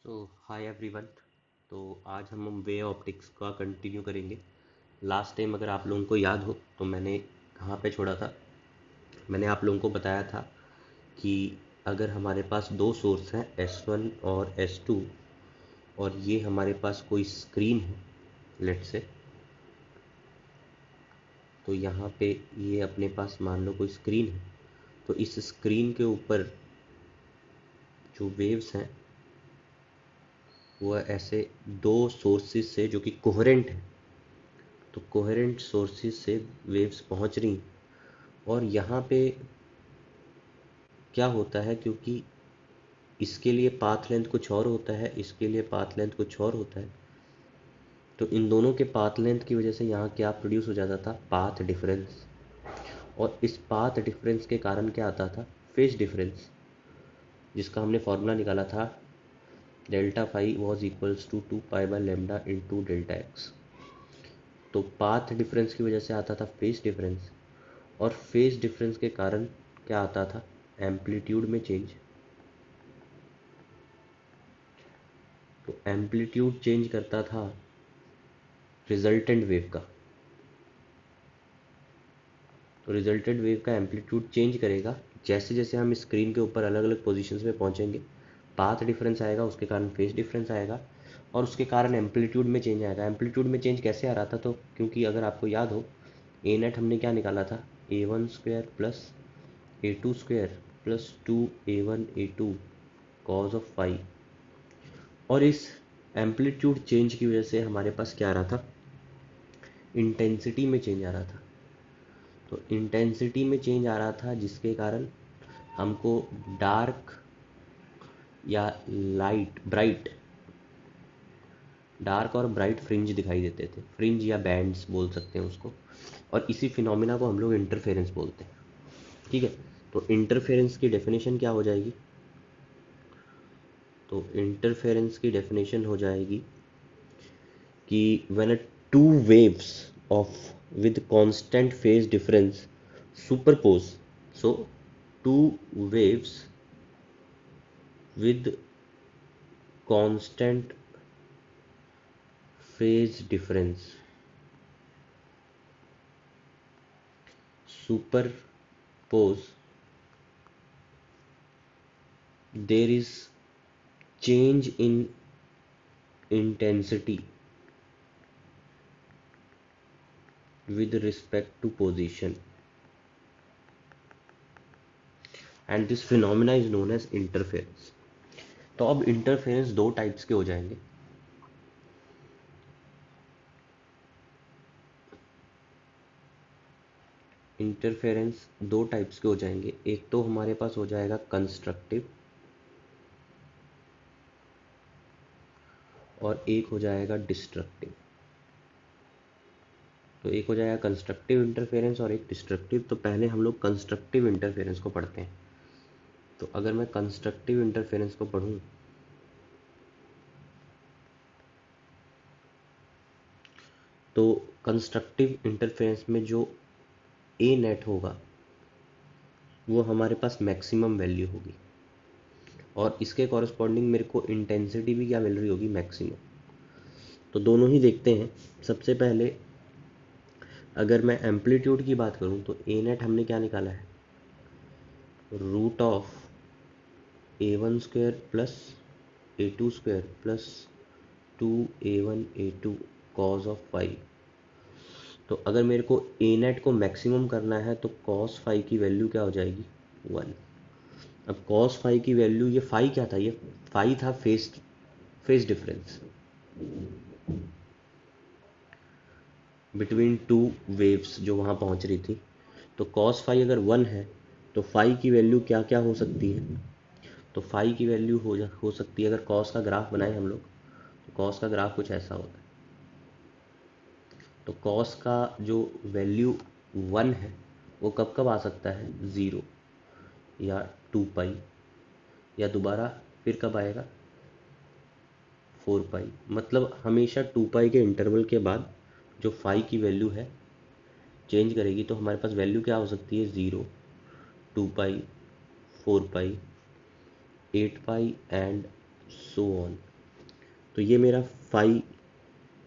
तो hi everyone. तो आज हम वे ऑप्टिक्स का कंटिन्यू करेंगे। लास्ट टाइम अगर आप लोगों को याद हो तो मैंने कहाँ पे छोड़ा था। मैंने आप लोगों को बताया था कि अगर हमारे पास दो सोर्स हैं S1 और S2 और ये हमारे पास कोई स्क्रीन है लेट से। तो यहाँ पे ये अपने पास मान लो कोई स्क्रीन है। तो इस स्क्रीन के ऊपर जो वेव्स हैं वह ऐसे दो सोर्सेज से जो कि कोहेरेंट है, तो कोहेरेंट सोर्सेज से वेव्स पहुंच रही। और यहाँ पे क्या होता है, क्योंकि इसके लिए पाथ लेंथ कुछ और होता है, इसके लिए पाथ लेंथ कुछ और होता है, तो इन दोनों के पाथ लेंथ की वजह से यहाँ क्या प्रोड्यूस हो जाता था, पाथ डिफरेंस। और इस पाथ डिफरेंस के कारण क्या आता था, फेज डिफरेंस, जिसका हमने फॉर्मूला निकाला था delta phi was equals to 2 pi by lambda into delta x. तो पाथ डिफरेंस की वजह से आता था फेज डिफरेंस, और फेज डिफरेंस के कारण क्या आता था, एम्पलीट्यूड में चेंज। तो एम्पलीट्यूड चेंज करता था रिजल्टेंट वेव का। तो रिजल्टेंट वेव का एम्पलीट्यूड चेंज करेगा जैसे जैसे हम स्क्रीन के ऊपर अलग अलग पोजीशंस में पहुंचेंगे। पाथ डिफरेंस आएगा, उसके कारण फेज डिफरेंस आएगा, और उसके कारण एम्पलीट्यूड में चेंज आएगा। एम्पलीट्यूड में चेंज कैसे आ रहा था, तो क्योंकि अगर आपको याद हो, ए नेट हमने क्या निकाला था, A1 square plus A2 square plus 2A1 A2 cos of phi. और इस एम्पलीट्यूड चेंज की वजह से हमारे पास क्या आ रहा था, इंटेंसिटी में चेंज आ रहा था। तो इंटेंसिटी में चेंज आ रहा था जिसके कारण हमको डार्क या लाइट ब्राइट, डार्क और ब्राइट फ्रिंज दिखाई देते थे, फ्रिंज या बैंड्स बोल सकते हैं उसको। और इसी फिनोमिना को हम लोग इंटरफेरेंस बोलते हैं। ठीक है। तो इंटरफेरेंस की डेफिनेशन क्या हो जाएगी, तो इंटरफेरेंस की डेफिनेशन हो जाएगी कि when a two waves of with constant phase difference superpose, so two waves with constant phase difference superpose, there is change in intensity with respect to position, and this phenomena is known as interference. तो अब interference दो types के हो जाएंगे। Interference दो types के हो जाएंगे, एक तो हमारे पास हो जाएगा कंस्ट्रक्टिव और एक हो जाएगा डिस्ट्रक्टिव। तो एक हो जाएगा कंस्ट्रक्टिव इंटरफेरेंस और एक डिस्ट्रक्टिव। तो पहले हम लोग कंस्ट्रक्टिव इंटरफेरेंस को पढ़ते हैं। तो अगर मैं कंस्ट्रक्टिव इंटरफेरेंस को पढ़ूं, तो कंस्ट्रक्टिव इंटरफेरेंस में जो ए नेट होगा वो हमारे पास मैक्सिमम वैल्यू होगी, और इसके कॉरस्पॉन्डिंग मेरे को इंटेंसिटी भी क्या मिल रही होगी, मैक्सिमम। तो दोनों ही देखते हैं। सबसे पहले अगर मैं एम्पलीट्यूड की बात करूं, तो ए नेट हमने क्या निकाला है, root of A1 square plus A2 square plus 2A1 A2 cos of phi. तो अगर मेरे को ए नेट को मैक्सिमम करना है तो कॉस फाई की वैल्यू क्या हो जाएगी, 1। अब कॉस फाई की वैल्यू, ये फाई क्या था, ये फाई था face phase difference between two waves जो वहाँ पहुँच रही थी। तो कॉस फाई अगर 1 है तो फाई की वैल्यू क्या क्या हो सकती है, तो फाई की वैल्यू हो सकती है, अगर कॉस का ग्राफ बनाए हम लोग, तो कॉस का ग्राफ कुछ ऐसा होता है। तो कॉस का जो वैल्यू 1 है वो कब कब आ सकता है, 0 या 2 पाई, या दोबारा फिर कब आएगा, 4 पाई। मतलब हमेशा 2 पाई के इंटरवल के बाद जो फाई की वैल्यू है चेंज करेगी। तो हमारे पास वैल्यू क्या हो सकती है, 0, 2 pi, 4 pi, 8 pi and so on. तो ये मेरा फाई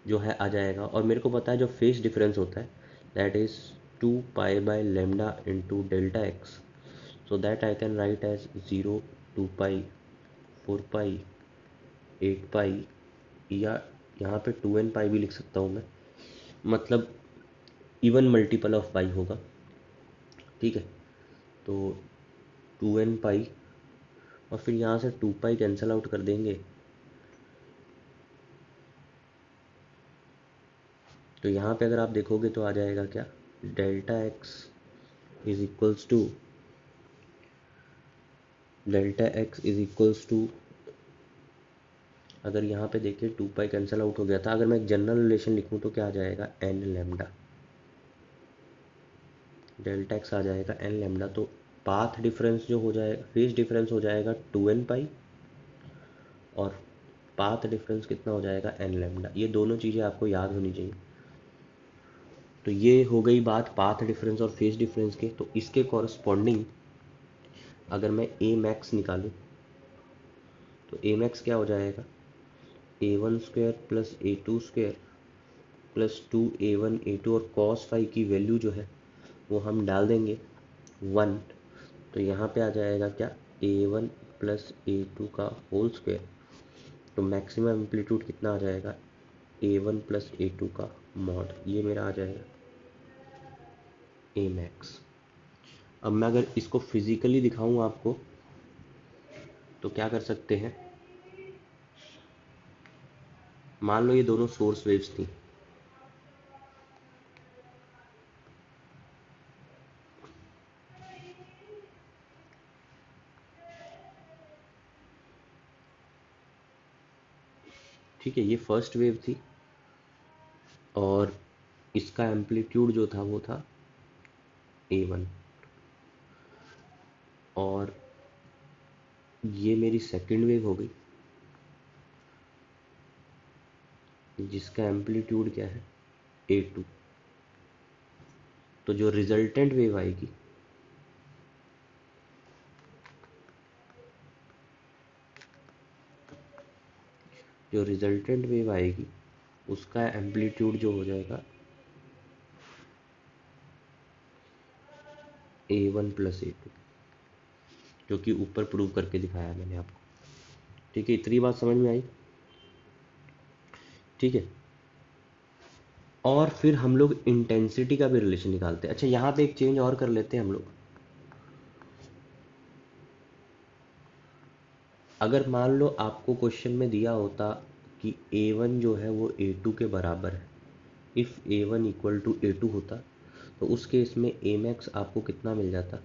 जो है आ जाएगा। और मेरे को पता है जो फेस डिफरेंस होता है दैट इज़ 2 पाई/λ into delta x, so that I can write as 0, 2 pi, 4 pi, 8 pi, या यहाँ पे 2n पाई भी लिख सकता हूँ मैं, मतलब इवन मल्टीपल ऑफ पाई होगा। ठीक है, तो 2n पाई, और फिर यहाँ से 2 पाई कैंसिल आउट कर देंगे, तो यहाँ पे अगर आप देखोगे तो आ जाएगा क्या, delta x is equals to अगर यहाँ पे देखिए 2 पाई कैंसिल आउट हो गया था, अगर मैं एक जनरल रिलेशन लिखूँ तो क्या आ जाएगा, एन लैम्डा, डेल्टा एक्स आ जाएगा एन लैम्डा। तो पाथ डिफरेंस जो हो जाएगा, फेज डिफरेंस हो जाएगा 2n पाई, और पाथ डिफरेंस कितना हो जाएगा, एन लैम्डा। ये दोनों चीज़ें आपको याद होनी चाहिए। तो ये हो गई बात पाथ डिफरेंस और फेज डिफरेंस के। तो इसके कॉरस्पॉन्डिंग अगर मैं ए मैक्स निकालूँ तो ए मैक्स क्या हो जाएगा, a1 square plus a2 square plus 2a1 a2, और कॉस फाई की वैल्यू जो है वो हम डाल देंगे 1। तो यहाँ पे आ जाएगा क्या, a1 प्लस a2 का होल स्क्वायर। तो मैक्सिमम एम्पलीट्यूड कितना आ जाएगा, a1 प्लस a2 का मॉड, ये मेरा आ जाएगा ए मैक्स। अब मैं अगर इसको फिजिकली दिखाऊं आपको तो क्या कर सकते हैं, मान लो ये दोनों सोर्स वेव्स थी, ठीक है, ये फर्स्ट वेव थी और इसका एम्पलीट्यूड जो था वो था a1, और ये मेरी सेकंड वेव हो गई जिसका एम्पलीट्यूड क्या है, a2। तो जो रिजल्टेंट वेव आएगी उसका एम्पलीट्यूड जो हो जाएगा a1 प्लस a2, जो कि ऊपर प्रूव करके दिखाया मैंने आपको। ठीक है, इतनी बात समझ में आई। ठीक है, और फिर हम लोग इंटेंसिटी का भी रिलेशन निकालते हैं। अच्छा, यहाँ पे एक चेंज और कर लेते हैं हम लोग। अगर मान लो आपको क्वेश्चन में दिया होता कि a1 जो है वो a2 के बराबर है, if a1 equal to a2 होता, तो उस केस में a मैक्स आपको कितना मिल जाता,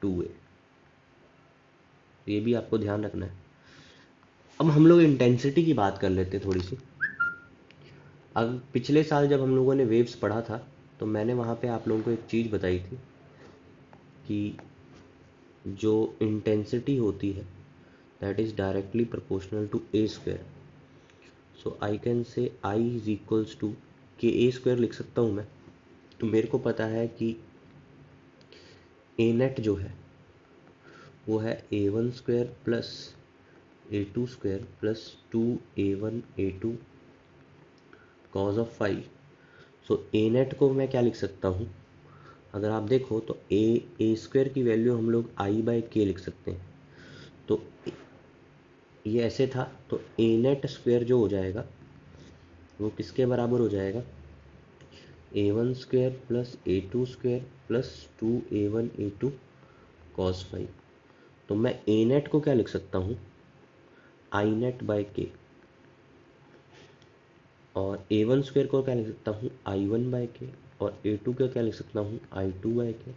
2a। ये भी आपको ध्यान रखना है। अब हम लोग इंटेंसिटी की बात कर लेते हैं थोड़ी सी। अब पिछले साल जब हम लोगों ने वेव्स पढ़ा था तो मैंने वहाँ पे आप लोगों को एक चीज़ बताई थी कि जो इंटेंसिटी होती है that is directly proportional to A square. So I can say I is equals to के ए स्क्वायर लिख सकता हूँ मैं। तो मेरे को पता है कि ए नेट जो है वो है a1 square plus a2 square plus 2a1 a2 cos of phi. So A net को मैं क्या लिख सकता हूँ, अगर आप देखो तो ए स्क्वायर की वैल्यू हम लोग i/k लिख सकते हैं। तो ये ऐसे था, तो ए नेट स्क्वायर जो हो जाएगा वो किसके बराबर हो जाएगा, a1 square plus a2 square plus 2a1 a2 cos phi. तो मैं ए नेट को क्या लिख सकता हूँ, आई नेट बाय के, और a1 स्क्वायर को क्या लिख सकता हूँ, i1/k, और a2 को क्या लिख सकता हूँ, i2/k,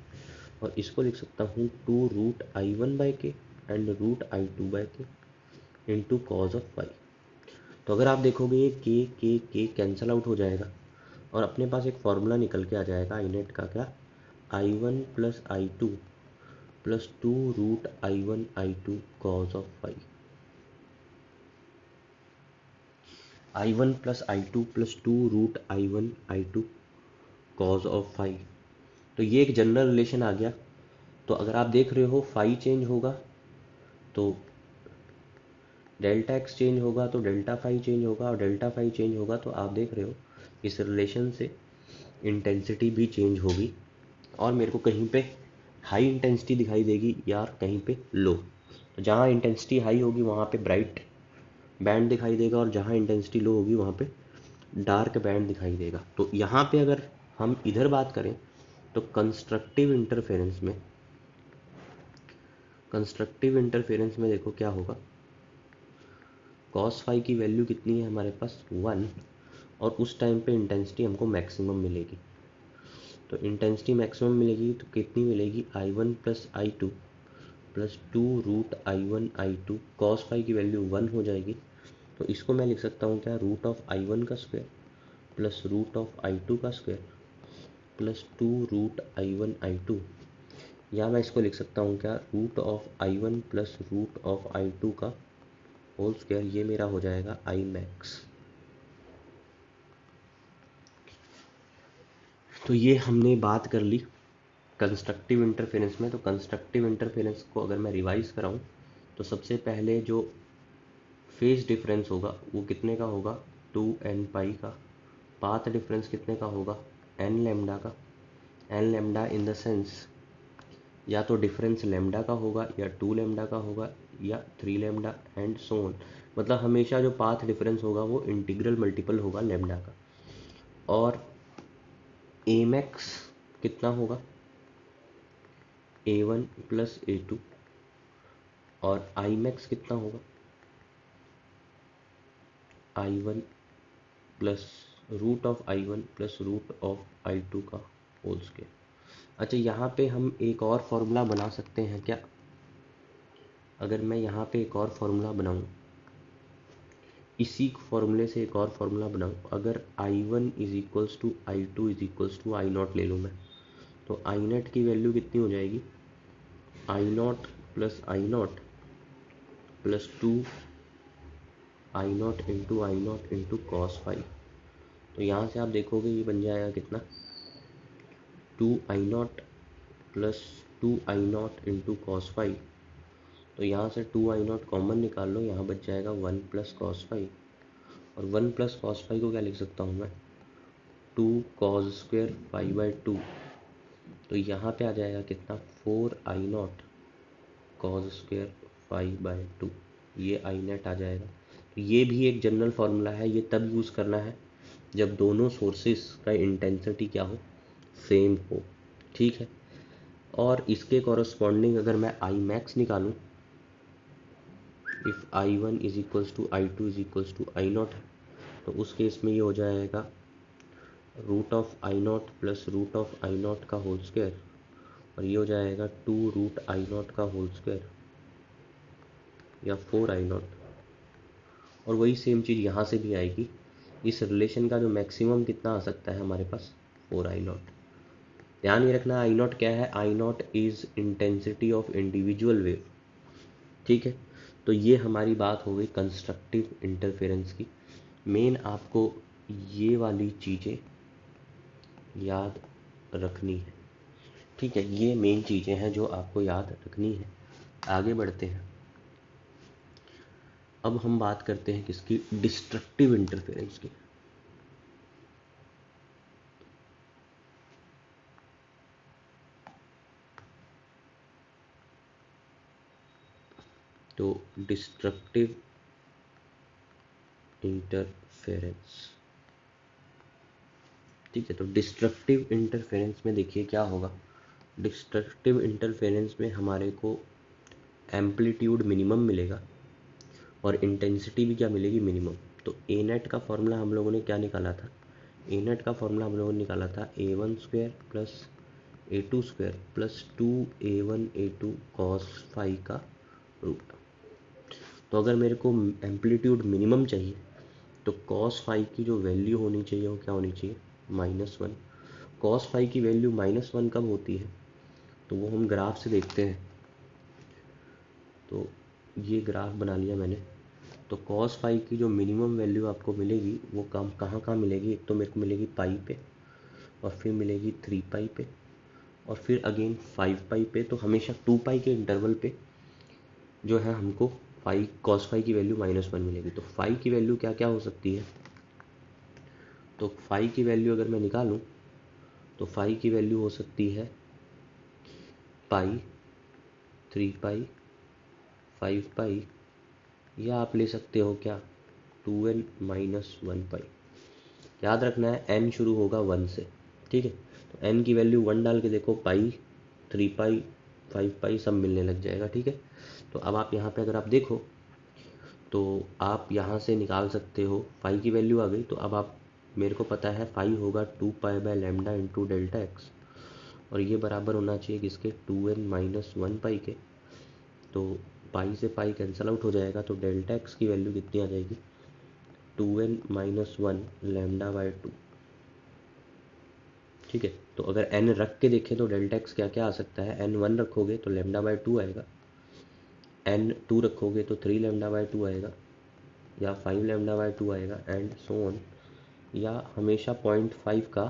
और इसको लिख सकता हूँ 2√i1/k and √i2/k into cos of phi. तो अगर आप देखोगे ये के कैंसल आउट हो जाएगा और अपने पास एक फॉर्मूला निकल के आ जाएगा आई नेट का, क्या, i1 plus i2 plus 2√i1 i2 cos of phi. i1 plus i2 plus 2√i1 i2 cos of phi. तो ये एक जनरल रिलेशन आ गया। तो अगर आप देख रहे हो फाई चेंज होगा तो डेल्टा एक्स चेंज होगा तो डेल्टा फाई चेंज होगा, और डेल्टा फाई चेंज होगा तो आप देख रहे हो इस रिलेशन से इंटेंसिटी भी चेंज होगी, और मेरे को कहीं पे हाई इंटेंसिटी दिखाई देगी यार, कहीं पे लो। तो जहाँ इंटेंसिटी हाई होगी वहाँ पे ब्राइट बैंड दिखाई देगा, और जहाँ इंटेंसिटी लो होगी वहाँ पे डार्क बैंड दिखाई देगा। तो यहाँ पे अगर हम इधर बात करें तो कंस्ट्रक्टिव इंटरफेरेंस में देखो क्या होगा, कॉस फाई की वैल्यू कितनी है हमारे पास 1, और उस टाइम पे इंटेंसिटी हमको मैक्सिमम मिलेगी। तो इंटेंसिटी मैक्सिमम मिलेगी तो कितनी मिलेगी, I1 plus I2 plus 2 root I1 I2, cos phi की वैल्यू 1 हो जाएगी। तो इसको मैं लिख सकता हूँ क्या, रूट ऑफ I1 का square plus root of I2 का square plus 2 root I1 I2, या मैं इसको लिख सकता हूँ क्या, root of I1 plus root of I2 का होल स्क्वायर। ये मेरा हो जाएगा आई मैक्स। तो ये हमने बात कर ली कंस्ट्रक्टिव इंटरफेरेंस में। तो कंस्ट्रक्टिव इंटरफेरेंस को अगर मैं रिवाइज कराऊं तो सबसे पहले जो फेज डिफरेंस होगा वो कितने का होगा, 2n पाई का। पाथ डिफरेंस कितने का होगा, n लेमडा का। n lambda in the sense या तो डिफरेंस लेमडा का होगा, या 2 लेमडा का होगा, या 3 लेमडा एंड सो ऑन। मतलब हमेशा जो पाथ डिफरेंस होगा वो इंटीग्रल मल्टीपल होगा लेमडा का। और ए मैक्स कितना होगा, A1 प्लस A2, और आई मैक्स कितना होगा, I1 plus root of I1 plus root of I2 का होल स्क्वायर। अच्छा, यहाँ पे हम एक और फॉर्मूला बना सकते हैं क्या, अगर मैं यहाँ पे एक और फॉर्मूला बनाऊँ, इसी फॉर्मूले से एक और फार्मूला बनाऊँ, अगर I1 is equals to I2 is equals to I naught ले लूँ मैं, तो आई नेट की वैल्यू कितनी हो जाएगी, I naught plus I naught plus 2 I naught into cos phi. तो यहाँ से आप देखोगे ये बन जाएगा कितना, 2i0 plus 2i0 into cos phi. तो यहाँ से 2i0 कॉमन निकाल लो, यहाँ बच जाएगा 1 प्लस कॉस फाई। और 1 प्लस कॉस फाई को क्या लिख सकता हूँ मैं, 2 कॉस स्क्वायर फाई बाई 2। तो यहाँ पे आ जाएगा कितना, 4i0 cos square phi by 2। ये आई नेट आ जाएगा। तो ये भी एक जनरल फार्मूला है, ये तब यूज़ करना है जब दोनों सोर्सेस का इंटेंसिटी क्या हो, सेम हो। ठीक है। और इसके कॉरस्पॉन्डिंग अगर मैं आई मैक्स निकालूँ, if I1 is equals to I2 is equals to I0 है, तो उस केस में ये हो जाएगा root of I0 plus root of I0 का होल स्क्वायर, और ये हो जाएगा 2 रूट I0 का होल स्क्वायर, या 4i0। और वही सेम चीज़ यहाँ से भी आएगी। इस रिलेशन का जो मैक्सिमम कितना आ सकता है हमारे पास, 4i0। ध्यान ये रखना, I0 क्या है, I0 is intensity of individual wave. ठीक है। तो ये हमारी बात हो गई कंस्ट्रक्टिव इंटरफेरेंस की। मेन आपको ये वाली चीज़ें याद रखनी है। ठीक है, ये मेन चीज़ें हैं जो आपको याद रखनी है। आगे बढ़ते हैं। अब हम बात करते हैं किसकी, डिस्ट्रक्टिव इंटरफेरेंस की। तो डिस्ट्रक्टिव इंटरफेरेंस, ठीक है। तो डिस्ट्रक्टिव इंटरफेरेंस में देखिए क्या होगा, डिस्ट्रक्टिव इंटरफेरेंस में हमारे को एम्पलीट्यूड मिनिमम मिलेगा, और इंटेंसिटी भी क्या मिलेगी, मिनिमम। तो ए नेट का फॉर्मूला हम लोगों ने क्या निकाला था, ए नेट का फॉर्मूला हम लोगों ने निकाला था A1 square plus A2 square plus 2A1 A2 cos phi का रूट। तो अगर मेरे को एम्पलीट्यूड मिनिमम चाहिए तो कॉस फाई की जो वैल्यू होनी चाहिए वो क्या होनी चाहिए, -1। कॉस फाई की वैल्यू -1 कब होती है, तो वो हम ग्राफ से देखते हैं। तो ये ग्राफ बना लिया मैंने। तो कॉस फाई की जो मिनिमम वैल्यू आपको मिलेगी वो कहाँ मिलेगी, एक तो मेरे को मिलेगी पाई पे, और फिर मिलेगी 3 पाई पे, और फिर अगेन 5 पाई पे। तो हमेशा 2 पाई के इंटरवल पे जो है हमको फाई कॉस फाई की वैल्यू -1 मिलेगी। तो फाई की वैल्यू क्या क्या हो सकती है, तो फाई की वैल्यू अगर मैं निकालूं तो फाई की वैल्यू हो सकती है पाई, 3 पाई, 5 पाई, या आप ले सकते हो क्या 2n-1 पाई। याद रखना है n शुरू होगा 1 से, ठीक है। तो n की वैल्यू 1 डाल के देखो, पाई, 3 पाई, 5 पाई सब मिलने लग जाएगा, ठीक है। तो अब आप यहाँ पे अगर आप देखो तो आप यहाँ से निकाल सकते हो, फाई की वैल्यू आ गई। तो अब आप, मेरे को पता है फाई होगा 2 पाई/λ इंटू डेल्टा एक्स, और ये बराबर होना चाहिए किसके, 2n-1 पाई के। तो पाई से पाई कैंसिल आउट हो जाएगा, तो डेल्टा एक्स की वैल्यू कितनी आ जाएगी, 2n-1 λ/2, ठीक है। तो अगर n रख के देखें तो डेल्टा एक्स क्या क्या आ सकता है, n1 रखोगे तो λ/2 आएगा, n2 रखोगे तो 3λ/2 आएगा, या 5λ/2 आएगा, एंड सो ऑन। या हमेशा 0.5 का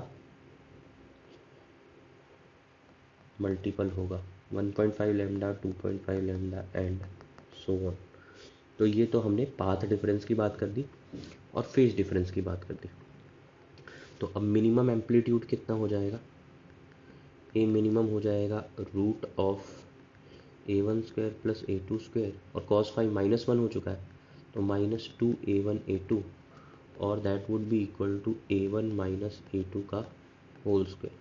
मल्टीपल होगा, 1.5λ, 2.5λ एंड सो ऑन। तो ये तो हमने पाथ डिफरेंस की बात कर दी और फेज डिफरेंस की बात कर दी। तो अब मिनिमम एम्पलीट्यूड कितना हो जाएगा, ए मिनिमम हो जाएगा √ऑफ a1² + a2², और cos फाई -1 हो चुका है तो -2a1 a2, और that would be equal to a1 - a2 का होल स्क्वायर,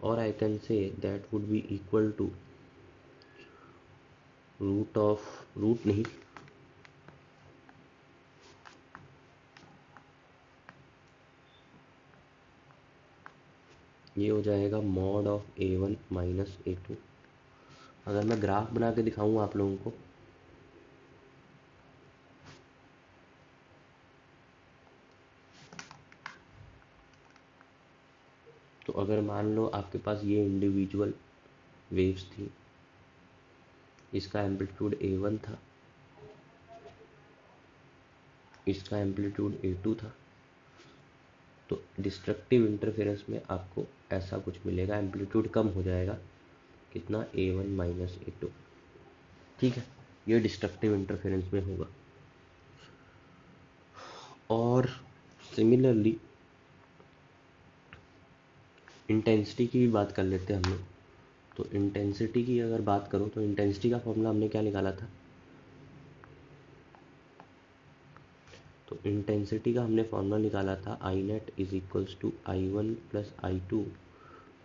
और I can say that would be equal to root नहीं, ये हो जाएगा मॉड ऑफ a1 - a2। अगर मैं ग्राफ बना के दिखाऊँ आप लोगों को, तो अगर मान लो आपके पास ये इंडिविजुअल वेव्स थी, इसका एम्पलीट्यूड a1 था, इसका एम्पलीट्यूड a2 था, तो डिस्ट्रक्टिव इंटरफेरेंस में आपको ऐसा कुछ मिलेगा, एम्पलीट्यूड कम हो जाएगा, कितना, a1 - a2, ठीक है। ये डिस्ट्रक्टिव इंटरफेरेंस में होगा। और सिमिलरली इंटेंसिटी की भी बात कर लेते हैं हम लोग। तो इंटेंसिटी की अगर बात करूँ तो इंटेंसिटी का फॉर्मूला हमने क्या निकाला था, तो इंटेंसिटी का हमने फॉर्मूला निकाला था I net = I1 + I2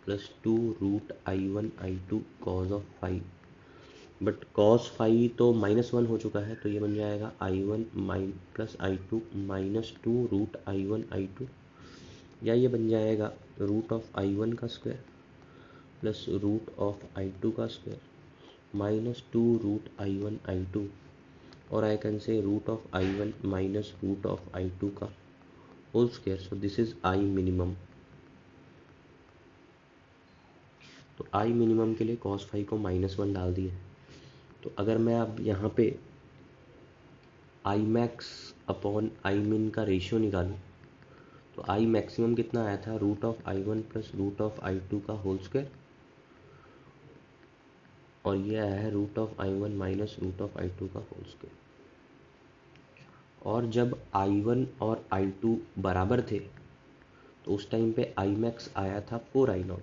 + 2√I1 I2 cos of phi. But cos phi तो -1 हो चुका है, तो ये बन जाएगा I1 + I2 - 2√I1 I2, या ये बन जाएगा √ऑफ I1 का स्क्वायर प्लस √ऑफ I2 का स्क्वायर - 2√I1 I2, और आई कैन से √ऑफ I1 - √ऑफ I2 का whole square. So this is I minimum. तो I मिनिमम के लिए cos फाई को -1 डाल दिए। तो अगर मैं अब यहाँ पे I max upon I min का रेशियो निकालूँ तो I मैक्सिमम कितना आया था, √ऑफ I1 + √ऑफ I2 का होल स्क्वायर, और ये आया है √ऑफ I1 - √ऑफ I2 का होल स्क्वायर। और जब I1 और I2 बराबर थे तो उस टाइम पे I max आया था 4I0।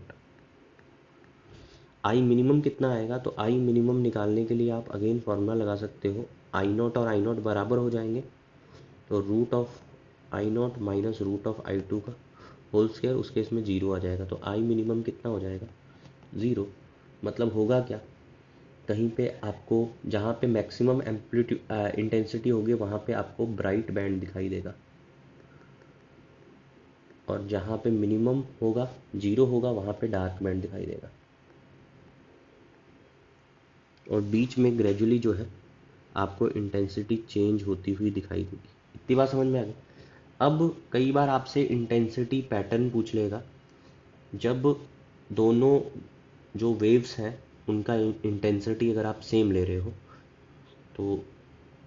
I मिनिमम कितना आएगा, तो I मिनिमम निकालने के लिए आप अगेन फार्मूला लगा सकते हो, I0 और I0 बराबर हो जाएंगे, तो √ऑफ I0 - √ऑफ I2 का होल स्क्वायर, उस केस में 0 आ जाएगा। तो I मिनिमम कितना हो जाएगा, 0। मतलब होगा क्या, कहीं पे आपको जहाँ पे मैक्सिमम एम्पलीट्यूड इंटेंसिटी होगी वहाँ पे आपको ब्राइट बैंड दिखाई देगा, और जहाँ पे मिनिमम होगा 0 होगा वहाँ पे डार्क बैंड दिखाई देगा, और बीच में ग्रेजुअली जो है आपको इंटेंसिटी चेंज होती हुई दिखाई देगी। इतनी बात समझ में आ गई। अब कई बार आपसे इंटेंसिटी पैटर्न पूछ लेगा, जब दोनों जो वेव्स हैं उनका इंटेंसिटी अगर आप सेम ले रहे हो, तो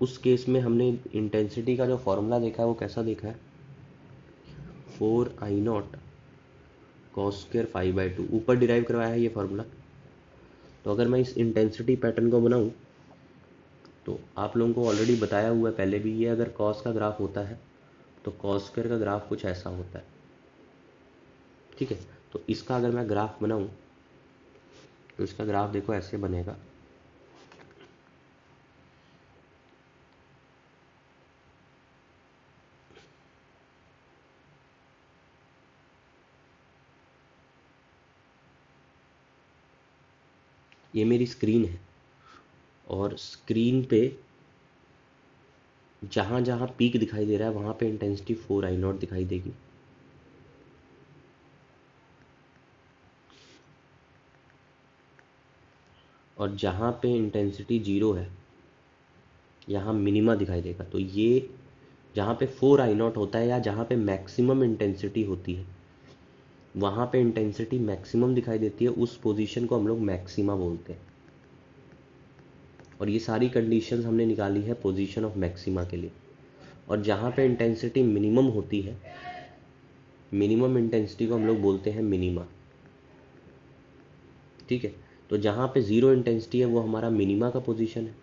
उस केस में हमने इंटेंसिटी का जो फॉर्मूला देखा है वो कैसा देखा है, 4I0 cos स्क्वायर फाई/2, ऊपर डिराइव करवाया है ये फार्मूला। तो अगर मैं इस इंटेंसिटी पैटर्न को बनाऊं तो आप लोगों को ऑलरेडी बताया हुआ है पहले भी, ये अगर कॉस का ग्राफ होता है तो कॉस स्क्वायर का ग्राफ कुछ ऐसा होता है, ठीक है। तो इसका अगर मैं ग्राफ बनाऊं तो इसका ग्राफ देखो ऐसे बनेगा। ये मेरी स्क्रीन है और स्क्रीन पे जहां जहां पीक दिखाई दे रहा है वहां पे इंटेंसिटी 4I0 दिखाई देगी। और जहां पे इंटेंसिटी 0 है यहाँ मिनिमा दिखाई देगा। तो ये जहाँ पे 4I0 होता है या जहाँ पे मैक्सिमम इंटेंसिटी होती है वहाँ पे इंटेंसिटी मैक्सिमम दिखाई देती है, उस पोजीशन को हम लोग मैक्सिमा बोलते हैं। और ये सारी कंडीशंस हमने निकाली है पोजीशन ऑफ मैक्सिमा के लिए। और जहाँ पे इंटेंसिटी मिनिमम होती है, मिनिमम इंटेंसिटी को हम लोग बोलते हैं मिनिमा, ठीक है। तो जहाँ पे ज़ीरो इंटेंसिटी है वो हमारा मिनिमा का पोजीशन है,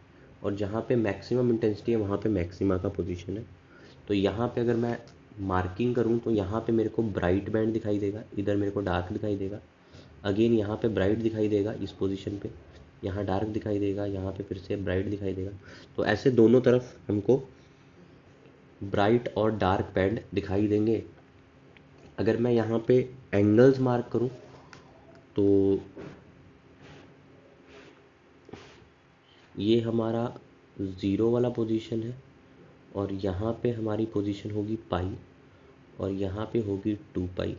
और जहाँ पे मैक्सिमम इंटेंसिटी है वहाँ पे मैक्सिमा का पोजीशन है। तो यहाँ पे अगर मैं मार्किंग करूँ तो यहाँ पे मेरे को ब्राइट बैंड दिखाई देगा, इधर मेरे को डार्क दिखाई देगा, अगेन यहाँ पे ब्राइट दिखाई देगा इस पोजीशन पे, यहाँ डार्क दिखाई देगा, यहाँ पे फिर से ब्राइट दिखाई देगा। तो ऐसे दोनों तरफ हमको ब्राइट और डार्क बैंड दिखाई देंगे। अगर मैं यहाँ पे एंगल्स मार्क करूँ तो ये हमारा ज़ीरो वाला पोजीशन है, और यहाँ पे हमारी पोजीशन होगी पाई, और यहाँ पे होगी 2 पाई,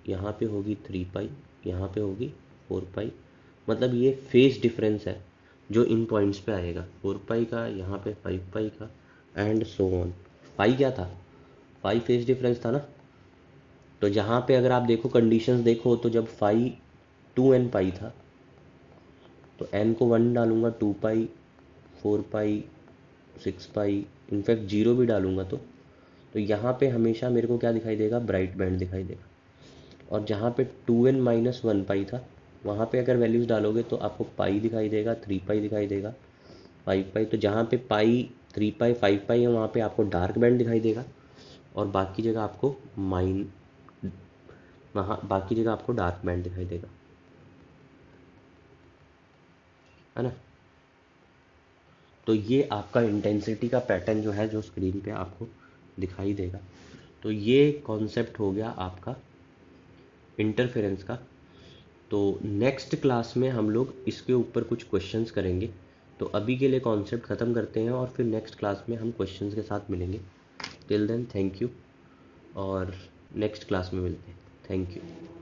यहाँ पे होगी 3 पाई, यहाँ पे होगी 4 पाई। मतलब ये फेज डिफरेंस है जो इन पॉइंट्स पे आएगा, 4 पाई का, यहाँ पे 5 पाई का, एंड सो ऑन। पाई क्या था? पाई फेज डिफरेंस था ना। तो जहाँ पे अगर आप देखो कंडीशंस देखो, तो जब फाई 2n पाई था तो n को 1 डालूंगा 2 पाई, 4 पाई, 6 पाई, इनफैक्ट 0 भी डालूंगा तो यहाँ पे हमेशा मेरे को क्या दिखाई देगा? ब्राइट बैंड दिखाई देगा। और जहाँ पे 2n-1 पाई था वहाँ पे अगर वैल्यूज़ डालोगे तो आपको पाई दिखाई देगा, 3 पाई दिखाई देगा, 5 पाई। तो जहाँ पे पाई, 3 पाई, 5 पाई है वहाँ पे आपको डार्क बैंड दिखाई देगा, और बाकी जगह आपको वहाँ बाकी जगह आपको डार्क बैंड दिखाई देगा, है ना। तो ये आपका इंटेंसिटी का पैटर्न जो है जो स्क्रीन पे आपको दिखाई देगा। तो ये कॉन्सेप्ट हो गया आपका इंटरफेरेंस का। तो नेक्स्ट क्लास में हम लोग इसके ऊपर कुछ क्वेश्चंस करेंगे। तो अभी के लिए कॉन्सेप्ट ख़त्म करते हैं और फिर नेक्स्ट क्लास में हम क्वेश्चंस के साथ मिलेंगे। टिल देन थैंक यू, और नेक्स्ट क्लास में मिलते हैं। Thank you.